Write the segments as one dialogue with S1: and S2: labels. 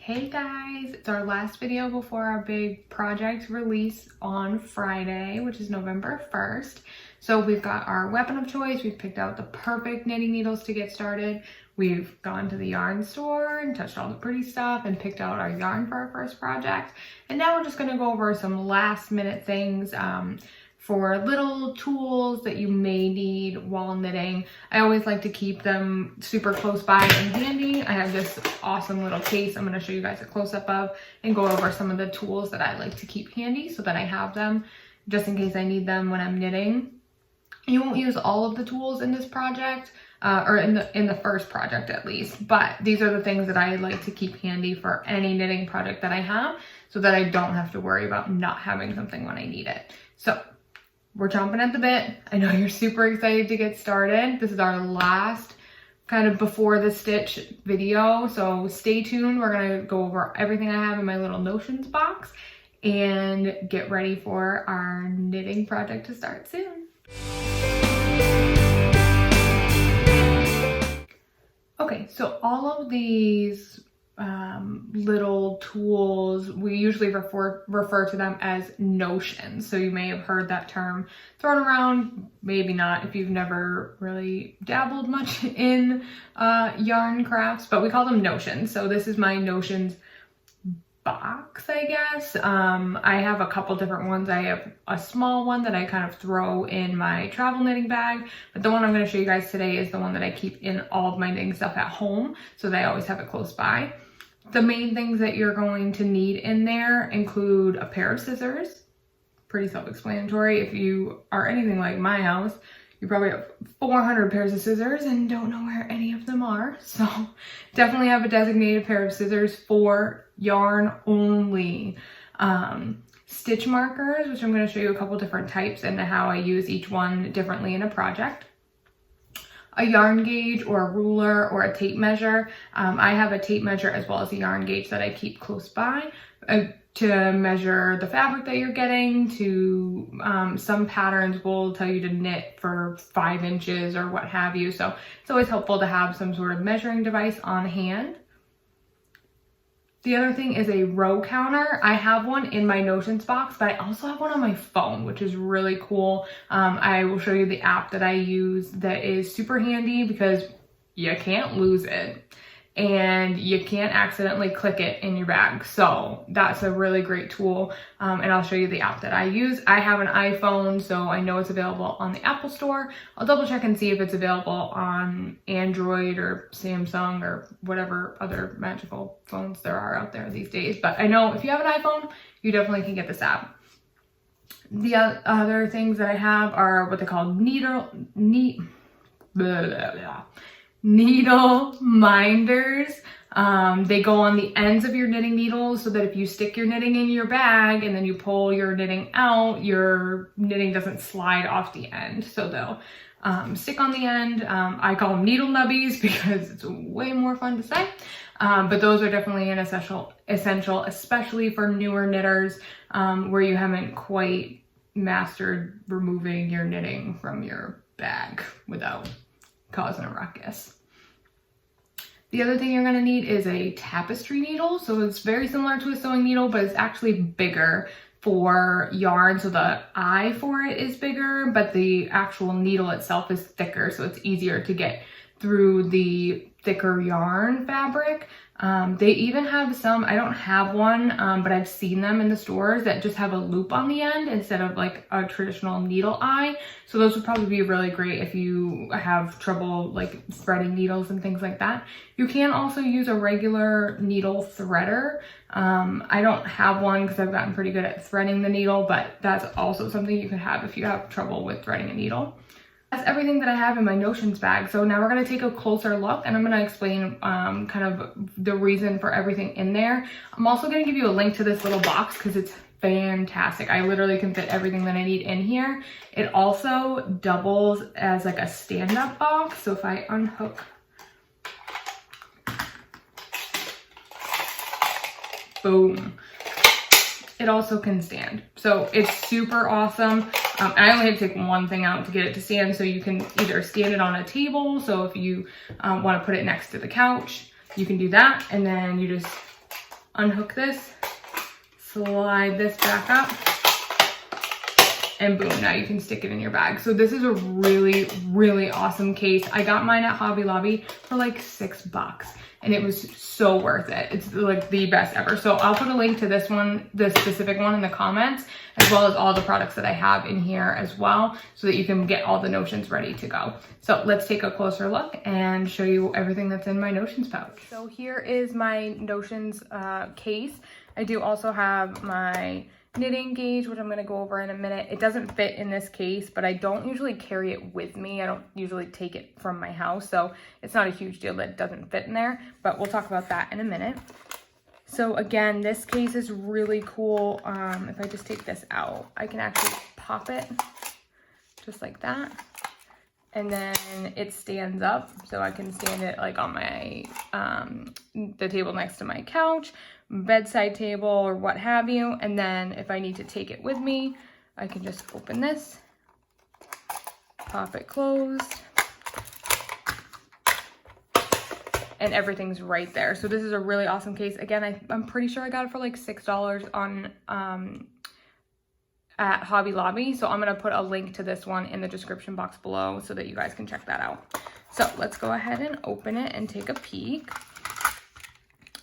S1: Hey guys, it's our last video before our big project release on Friday, which is November 1st. So we've got our weapon of choice. We've picked out the perfect knitting needles to get started. We've gone to the yarn store and touched all the pretty stuff and picked out our yarn for our first project. And now we're just gonna go over some last minute things for little tools that you may need while knitting. I always like to keep them super close by and handy. I have this awesome little case I'm gonna show you guys a close-up of and go over some of the tools that I like to keep handy so that I have them just in case I need them when I'm knitting. You won't use all of the tools in this project, or in the first project at least, but these are the things that I like to keep handy for any knitting project that I have so that I don't have to worry about not having something when I need it. So we're chomping at the bit. I know you're super excited to get started. This is our last kind of before the stitch video, so stay tuned. We're gonna go over everything I have in my little notions box and get ready for our knitting project to start soon. Okay, so all of these little tools, we usually refer to them as notions. So you may have heard that term thrown around, maybe not if you've never really dabbled much in yarn crafts, but we call them notions. So this is my notions box, I guess. I have a couple different ones. I have a small one that I kind of throw in my travel knitting bag, but the one I'm going to show you guys today is the one that I keep in all of my knitting stuff at home, so that I always have it close by. The main things that you're going to need in there include a pair of scissors, pretty self-explanatory. If you are anything like my house, you probably have 400 pairs of scissors and don't know where any of them are. So definitely have a designated pair of scissors for yarn only. Stitch markers, which I'm going to show you a couple different types and how I use each one differently in a project. A yarn gauge or a ruler or a tape measure. I have a tape measure as well as a yarn gauge that I keep close by to measure the fabric that you're getting. To some patterns will tell you to knit for 5 inches or what have you. So it's always helpful to have some sort of measuring device on hand. The other thing is a row counter. I have one in my notions box, but I also have one on my phone, which is really cool. I will show you the app that I use that is super handy because you can't lose it and you can't accidentally click it in your bag. So that's a really great tool. And I'll show you the app that I use. I have an iPhone, so I know it's available on the Apple Store. I'll double check and see if it's available on Android or Samsung or whatever other magical phones there are out there these days. But I know if you have an iPhone, you definitely can get this app. The other things that I have are what they call needle minders. They go on the ends of your knitting needles so that if you stick your knitting in your bag and then you pull your knitting out, your knitting doesn't slide off the end. So they'll stick on the end. I call them needle nubbies because it's way more fun to say. But those are definitely an essential, especially for newer knitters where you haven't quite mastered removing your knitting from your bag without causing a ruckus. The other thing you're going to need is a tapestry needle. So it's very similar to a sewing needle, but it's actually bigger for yarn. So the eye for it is bigger, but the actual needle itself is thicker. So it's easier to get through the thicker yarn fabric. They even have some, I don't have one, but I've seen them in the stores that just have a loop on the end instead of like a traditional needle eye. So those would probably be really great if you have trouble like threading needles and things like that. You can also use a regular needle threader. I don't have one because I've gotten pretty good at threading the needle, but that's also something you could have if you have trouble with threading a needle. That's everything that I have in my notions bag. So now we're going to take a closer look and I'm going to explain kind of the reason for everything in there. I'm also going to give you a link to this little box because it's fantastic. I literally can fit everything that I need in here. It also doubles as like a stand-up box. So if I unhook, boom. It also can stand. So it's super awesome. I only had to take one thing out to get it to stand, so you can either stand it on a table. So if you want to put it next to the couch, you can do that. And then you just unhook this, slide this back up, and boom, now you can stick it in your bag. So this is a really, really awesome case. I got mine at Hobby Lobby for like $6 and it was so worth it. It's like the best ever. So I'll put a link to this one, the specific one, in the comments, as well as all the products that I have in here as well, so that you can get all the Notions ready to go. So let's take a closer look and show you everything that's in my Notions pouch. So here is my Notions case. I do also have my knitting gauge, which I'm going to go over in a minute. It doesn't fit in this case, but I don't usually carry it with me. I don't usually take it from my house, so it's not a huge deal that it doesn't fit in there, but we'll talk about that in a minute. So again, this case is really cool. If I just take this out, I can actually pop it just like that. And then it stands up, so I can stand it like on my, the table next to my couch, bedside table, or what have you. And then if I need to take it with me, I can just open this, pop it closed, and everything's right there. So this is a really awesome case. Again, I'm pretty sure I got it for like $6 on at Hobby Lobby. So I'm going to put a link to this one in the description box below so that you guys can check that out. So let's go ahead and open it and take a peek.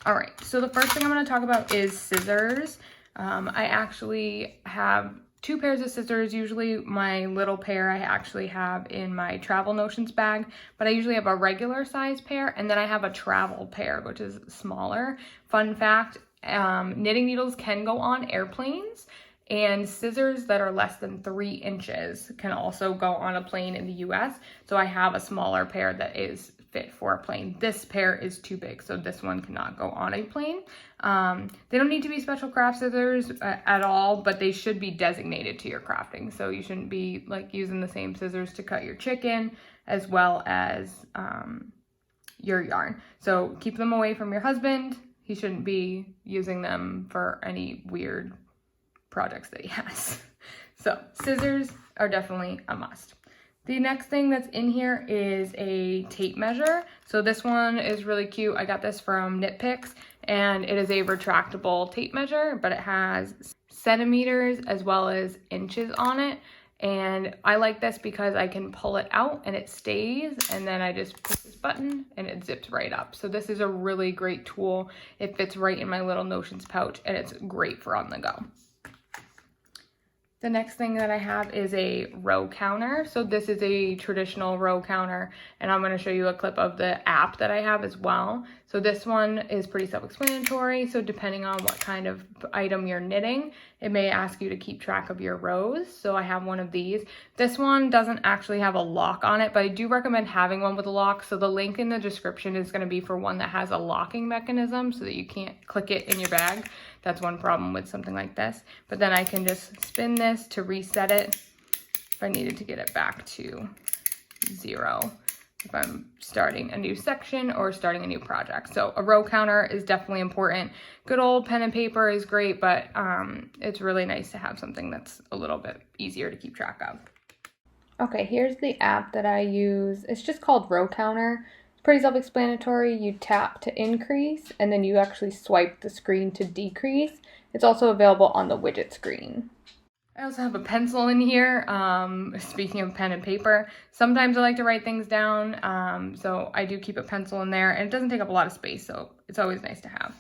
S1: All right, so the first thing I'm going to talk about is scissors. I actually have 2 pairs of scissors. Usually my little pair I actually have in my travel Notions bag, but I usually have a regular size pair, and then I have a travel pair, which is smaller. Fun fact, knitting needles can go on airplanes, and scissors that are less than 3 inches can also go on a plane in the US. So I have a smaller pair that is fit for a plane. This pair is too big, so this one cannot go on a plane. They don't need to be special craft scissors at all, but they should be designated to your crafting. So you shouldn't be like using the same scissors to cut your chicken as well as your yarn. So keep them away from your husband. He shouldn't be using them for any weird projects that he has. So scissors are definitely a must. The next thing that's in here is a tape measure. So this one is really cute. I got this from Knit Picks, and it is a retractable tape measure, but it has centimeters as well as inches on it. And I like this because I can pull it out and it stays, and then I just push this button and it zips right up. So this is a really great tool. It fits right in my little Notions pouch, and it's great for on the go. The next thing that I have is a row counter. So this is a traditional row counter, and I'm going to show you a clip of the app that I have as well. So this one is pretty self-explanatory. So depending on what kind of item you're knitting, it may ask you to keep track of your rows. So I have one of these. This one doesn't actually have a lock on it, but I do recommend having one with a lock. So the link in the description is going to be for one that has a locking mechanism so that you can't click it in your bag. That's one problem with something like this. But then I can just spin this to reset it if I needed to get it back to 0. If I'm starting a new section or starting a new project. So a row counter is definitely important. Good old pen and paper is great, but it's really nice to have something that's a little bit easier to keep track of. Okay, here's the app that I use. It's just called Row Counter. It's pretty self-explanatory. You tap to increase, and then you actually swipe the screen to decrease. It's also available on the widget screen. I also have a pencil in here. Speaking of pen and paper, sometimes I like to write things down, so I do keep a pencil in there, and it doesn't take up a lot of space, so it's always nice to have.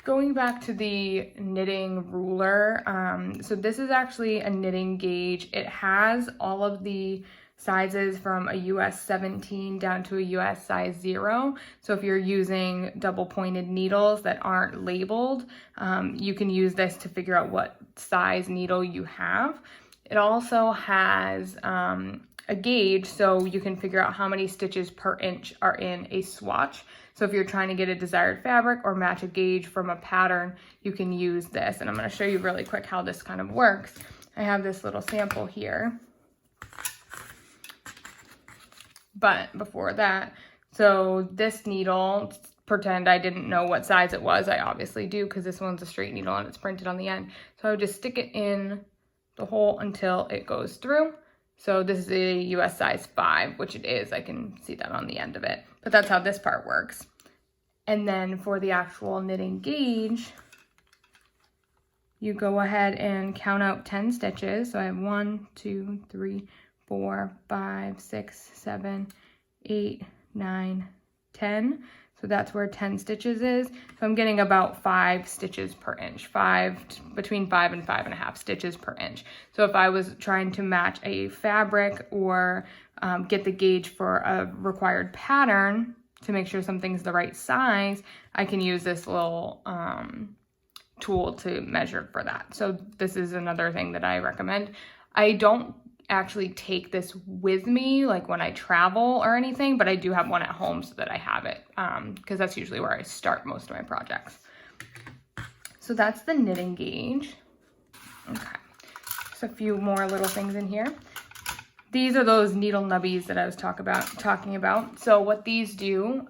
S1: Going back to the knitting ruler, so this is actually a knitting gauge. It has all of the sizes from a US 17 down to a US size 0. So if you're using double pointed needles that aren't labeled, you can use this to figure out what size needle you have. It also has a gauge, so you can figure out how many stitches per inch are in a swatch. So if you're trying to get a desired fabric or match a gauge from a pattern, you can use this. And I'm going to show you really quick how this kind of works. I have this little sample here. But before that, so this needle, pretend I didn't know what size it was. I obviously do, because this one's a straight needle and it's printed on the end. So I would just stick it in the hole until it goes through. So this is a US size 5, which it is. I can see that on the end of it. But that's how this part works. And then for the actual knitting gauge, you go ahead and count out 10 stitches. So I have 1, 2, 3, 4, 5, 6, 7, 8, 9, 10. So that's where 10 stitches is. So I'm getting about 5 stitches per inch, between 5 and 5.5 stitches per inch. So if I was trying to match a fabric or get the gauge for a required pattern to make sure something's the right size, I can use this little tool to measure for that. So this is another thing that I recommend. I don't actually take this with me like when I travel or anything, but I do have one at home so that I have it because that's usually where I start most of my projects. So that's the knitting gauge. Okay, just a few more little things in here. These are those needle nubbies that I was talking about. So what these do,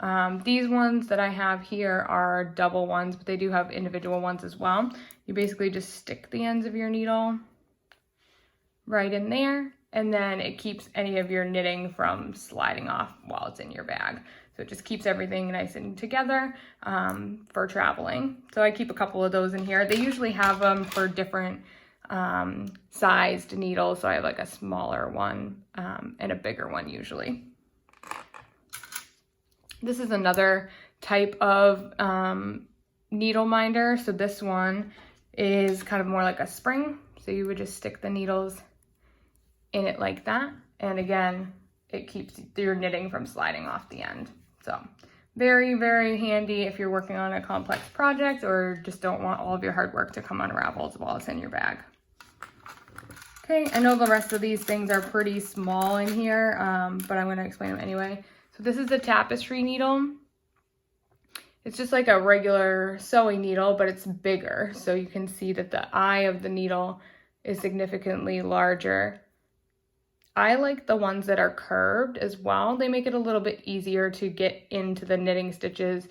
S1: these ones that I have here are double ones, but they do have individual ones as well. You basically just stick the ends of your needle right in there, and then it keeps any of your knitting from sliding off while it's in your bag. So it just keeps everything nice and together for traveling. So I keep a couple of those in here. They usually have them for different sized needles. So I have like a smaller one and a bigger one usually. This is another type of needle minder. So this one is kind of more like a spring. So you would just stick the needles in it like that. And again, it keeps your knitting from sliding off the end. So very, very handy if you're working on a complex project or just don't want all of your hard work to come unraveled while it's in your bag. Okay, I know the rest of these things are pretty small in here, but I'm gonna explain them anyway. So this is the tapestry needle. It's just like a regular sewing needle, but it's bigger. So you can see that the eye of the needle is significantly larger. I like the ones that are curved as well. They make it a little bit easier to get into the knitting stitches.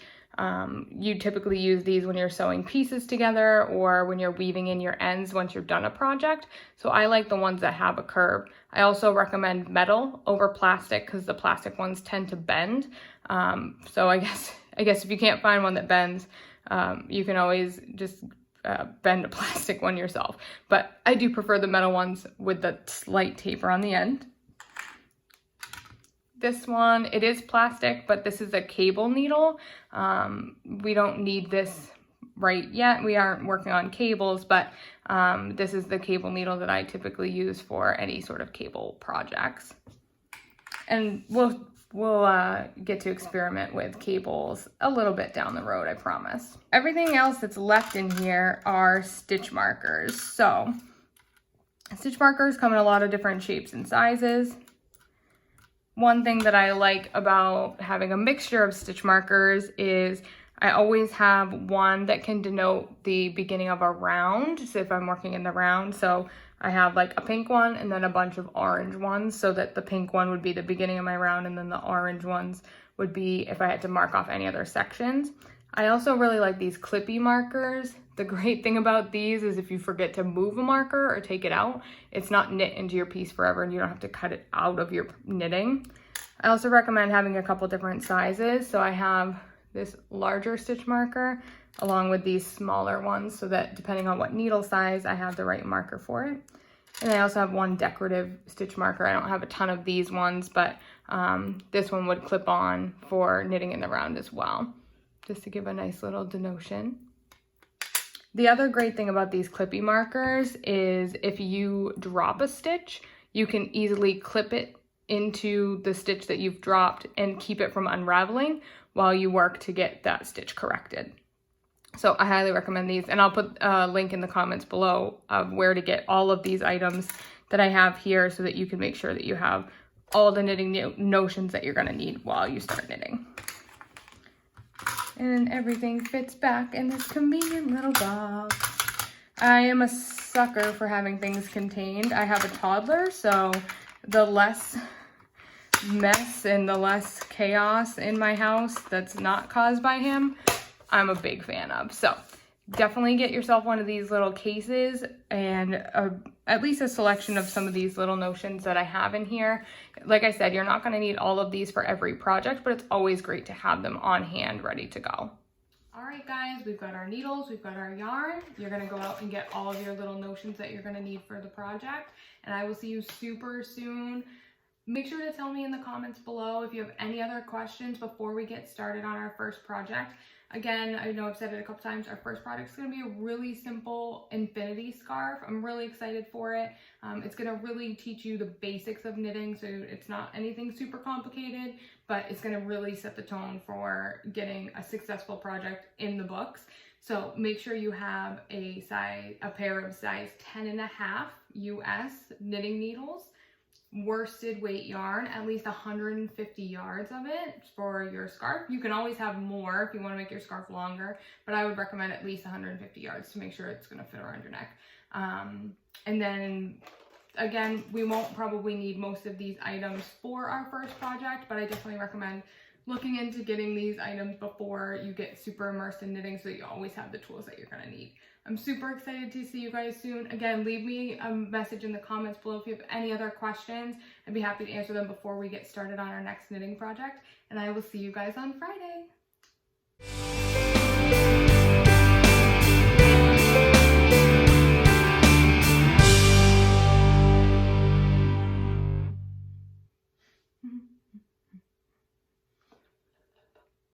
S1: You typically use these when you're sewing pieces together or when you're weaving in your ends once you've done a project. So I like the ones that have a curve. I also recommend metal over plastic because the plastic ones tend to bend. So I guess if you can't find one that bends, you can always just bend a plastic one yourself. But I do prefer the metal ones with the slight taper on the end. This one, it is plastic, but this is a cable needle. We don't need this right yet. We aren't working on cables, but this is the cable needle that I typically use for any sort of cable projects. And we'll get to experiment with cables a little bit down the road, I promise. Everything else that's left in here are stitch markers. So stitch markers come in a lot of different shapes and sizes. One thing that I like about having a mixture of stitch markers is I always have one that can denote the beginning of a round. So if I'm working in the round, so I have like a pink one and then a bunch of orange ones, so that the pink one would be the beginning of my round and then the orange ones would be if I had to mark off any other sections. I also really like these clippy markers. The great thing about these is if you forget to move a marker or take it out, it's not knit into your piece forever and you don't have to cut it out of your knitting. I also recommend having a couple different sizes. So I have this larger stitch marker along with these smaller ones so that depending on what needle size, I have the right marker for it. And I also have one decorative stitch marker. I don't have a ton of these ones, but this one would clip on for knitting in the round as well, just to give a nice little denotation. The other great thing about these clippy markers is if you drop a stitch, you can easily clip it into the stitch that you've dropped and keep it from unraveling while you work to get that stitch corrected. So I highly recommend these, and I'll put a link in the comments below of where to get all of these items that I have here so that you can make sure that you have all the knitting notions that you're gonna need while you start knitting. And everything fits back in this convenient little box. I am a sucker for having things contained. I have a toddler, so the less mess and the less chaos in my house that's not caused by him, I'm a big fan of. So definitely get yourself one of these little cases and at least a selection of some of these little notions that I have in here. Like I said, you're not going to need all of these for every project, but it's always great to have them on hand ready to go. All right, guys, we've got our needles, we've got our yarn. You're going to go out and get all of your little notions that you're going to need for the project, and I will see you super soon. Make sure to tell me in the comments below if you have any other questions before we get started on our first project. Again, I know I've said it a couple times, our first project is going to be a really simple infinity scarf. I'm really excited for it. It's going to really teach you the basics of knitting, so it's not anything super complicated, but it's going to really set the tone for getting a successful project in the books. So make sure you have a pair of size 10.5 US knitting needles, worsted weight yarn, at least 150 yards of it for your scarf. You can always have more if you want to make your scarf longer, but I would recommend at least 150 yards to make sure it's going to fit around your neck. And then again, we won't probably need most of these items for our first project, but I definitely recommend looking into getting these items before you get super immersed in knitting so that you always have the tools that you're going to need. I'm super excited to see you guys soon. Again, leave me a message in the comments below if you have any other questions. I'd be happy to answer them before we get started on our next knitting project. And I will see you guys on Friday.